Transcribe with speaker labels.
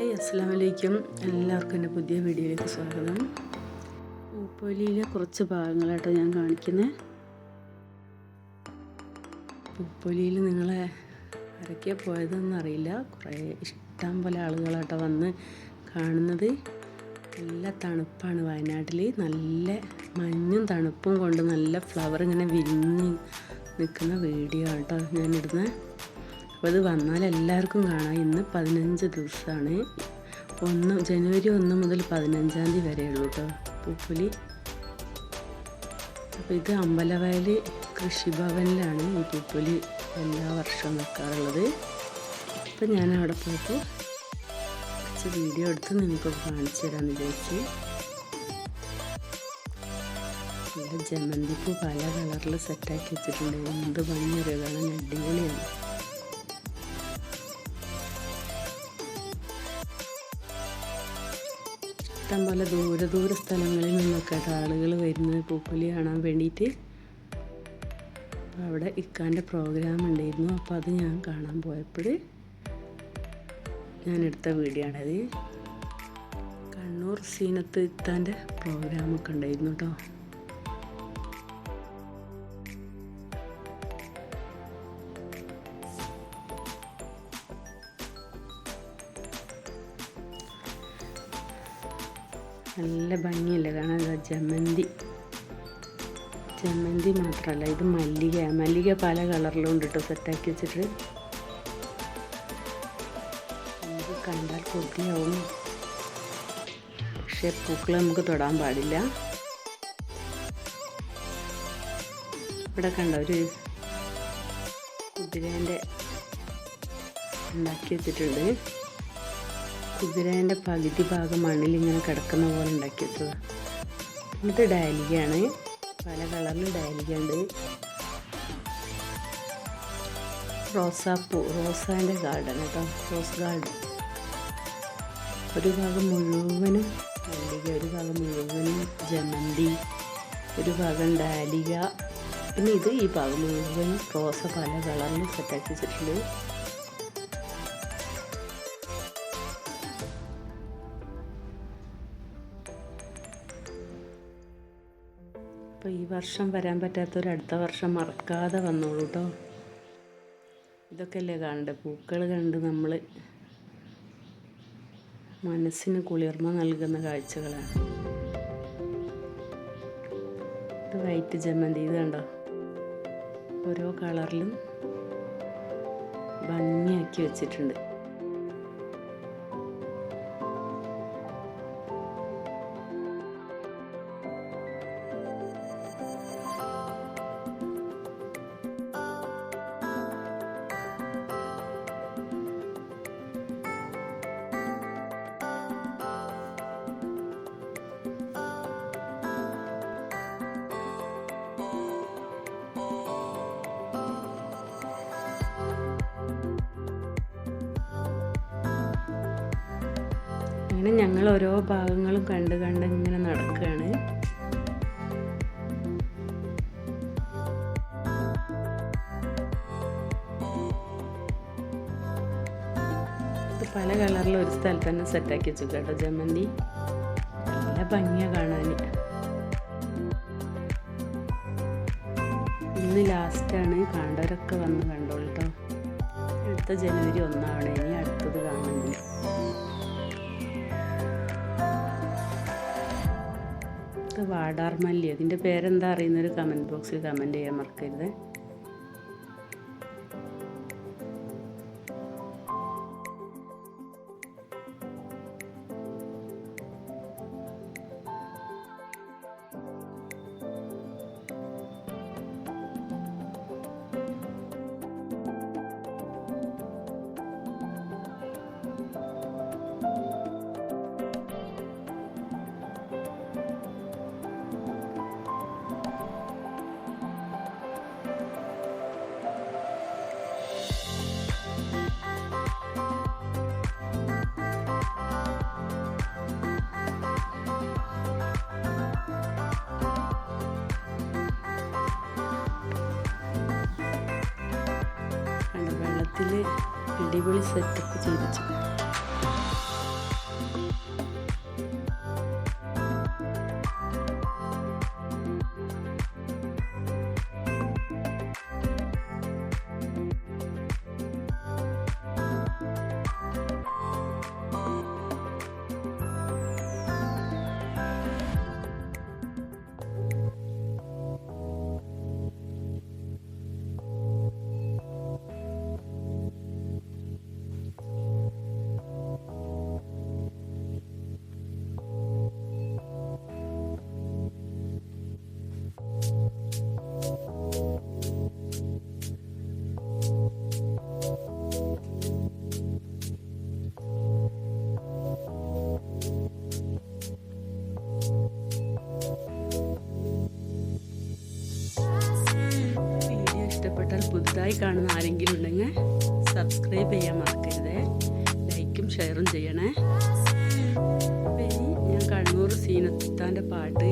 Speaker 1: Hi, അസ്സലാമു അലൈക്കും. എല്ലാവർക്കും എൻ്റെ പുതിയ വീഡിയോയിലേക്ക് സ്വാഗതം. പൂപ്പൊലിയിലെ കുറച്ച് ഭാഗങ്ങളായിട്ട് ഞാൻ കാണിക്കുന്നത്. പൂപ്പൊലിയിൽ നിങ്ങളെ ആരൊക്കെ പോയതെന്നറിയില്ല. കുറേ ഇഷ്ടം പോലെ ആളുകളാട്ടോ വന്ന് കാണുന്നത്. നല്ല തണുപ്പാണ് വയനാട്ടിൽ. നല്ല മഞ്ഞും തണുപ്പും കൊണ്ട് നല്ല ഫ്ലവർ ഇങ്ങനെ വിരിഞ്ഞ് നിൽക്കുന്ന വീഡിയോ ആട്ടോ ഞാനിടുന്നത്. അപ്പോൾ അത് വന്നാൽ എല്ലാവർക്കും കാണാം. ഇന്ന് 15 ദിവസമാണ്. ജനുവരി 1 മുതൽ 15 തീയതി വരെ ഉള്ളൂ കേട്ടോ പൂപ്പൊലി. അപ്പോൾ ഇത് അമ്പലവയൽ കൃഷിഭവനിലാണ് ഈ പൂപ്പൊലി എല്ലാ വർഷവും വെക്കാറുള്ളത്. അപ്പോൾ ഞാൻ അവിടെ പോയപ്പോൾ കുറച്ച് വീഡിയോ എടുത്ത് നിങ്ങൾക്ക് കാണിച്ചു തരാമെന്ന് വിചാരിച്ച്. നല്ല ജമന്തിപ്പൂ പല കളറിൽ സെറ്റാക്കി വെച്ചിട്ടുണ്ട്. എന്ത് ഭംഗിയൊരുതാണ്, അടിപൊളിയാണ്. ഇഷ്ടം പോലെ ദൂര സ്ഥലങ്ങളിൽ നിന്നൊക്കെ ആളുകൾ വരുന്നത് പൂപ്പൊലി കാണാൻ വേണ്ടിയിട്ട്. അപ്പോൾ അവിടെ ഇക്കാൻ്റെ പ്രോഗ്രാം ഉണ്ടായിരുന്നു. അപ്പോൾ അത് ഞാൻ കാണാൻ പോയപ്പോൾ ഞാനെടുത്ത വീഡിയോ ആണത്. കണ്ണൂർ സീനത്ത് ഇത്താൻ്റെ പ്രോഗ്രാമൊക്കെ ഉണ്ടായിരുന്നു കേട്ടോ. നല്ല ഭംഗിയല്ലേ കാണാൻ. ജമന്തി മാത്രമല്ല, ഇത് മല്ലിക പല കളറിലും ഉണ്ട് കേട്ടോ സെറ്റാക്കി വെച്ചിട്ട്. നമുക്ക് കണ്ടാൽ കൊതിയാവും, പക്ഷെ പൂക്കൾ നമുക്ക് തൊടാൻ പാടില്ല. ഇവിടെ കണ്ട ഒരു കുതിരേൻ്റെ ഉണ്ടാക്കി വെച്ചിട്ടുണ്ട്. കുതിരേൻ്റെ പകുതി ഭാഗം മണ്ണിൽ ഇങ്ങനെ കിടക്കുന്ന പോലെ ഉണ്ടാക്കി വെച്ചത്. ഇത് ഡാലിയാണ്, പല കളറിൽ ഡാലിക ഉണ്ട്. റോസാൻ്റെ ഗാർഡൻ കേട്ടോ, റോസ് ഗാർഡൻ. ഒരു ഭാഗം മുഴുവനും ഡാലിക, ഒരു ഭാഗം മുഴുവനും ജമന്തി, ഒരു ഭാഗം ഡാലിക. പിന്നെ ഈ ഭാഗം മുഴുവനും റോസ പല കളറിൽ സെറ്റാക്കി വെച്ചിട്ടുണ്ട്. അപ്പോൾ ഈ വർഷം വരാൻ പറ്റാത്തവർ അടുത്ത വർഷം മറക്കാതെ വന്നോളൂ കേട്ടോ. ഇതൊക്കെ അല്ലേ കാണണ്ടേ, പൂക്കൾ കണ്ട് നമ്മൾ മനസ്സിന് കുളിർമ നൽകുന്ന കാഴ്ചകളാണ്. ഇത് വൈറ്റ് ജമന്തി, ഇത് കണ്ടോ, ഓരോ കളറിലും ഭംഗിയാക്കി വെച്ചിട്ടുണ്ട്. അങ്ങനെ ഞങ്ങൾ ഓരോ ഭാഗങ്ങളും കണ്ട് ഇങ്ങനെ നടക്കുകയാണ്. പല കളറിൽ ഒരു സ്ഥലത്ത് തന്നെ സെറ്റാക്കി വെച്ചു കേട്ടോ ജമന്തി. നല്ല ഭംഗിയാണ് കാണാൻ. ഇന്ന് ലാസ്റ്റാണ്, കാണേണ്ടവരൊക്കെ വന്ന് കണ്ടോളൂ കേട്ടോ. അടുത്ത ജനുവരി 1 ആവണേ, ഇനി അടുത്തത് കാണുന്നില്ല. വാടാർമല്ലി, അതിൻ്റെ പേരെന്താ അറിയുന്നൊരു കമൻറ്റ് ബോക്സിൽ കമൻറ്റ് ചെയ്യാൻ മറക്കരുത്. അടിപൊളി സെറ്റപ്പ് ചെയ്തു. പുതുതായി കാണുന്ന ആരെങ്കിലും ഉണ്ടെങ്കിൽ സബ്സ്ക്രൈബ് ചെയ്യാൻ മറക്കരുതേ. ലൈക്കും ഷെയറും ചെയ്യണേ. അപ്പോൾ ഇനി ഞാൻ കണ്ണൂർ സീനത്താൻ്റെ പാട്ട്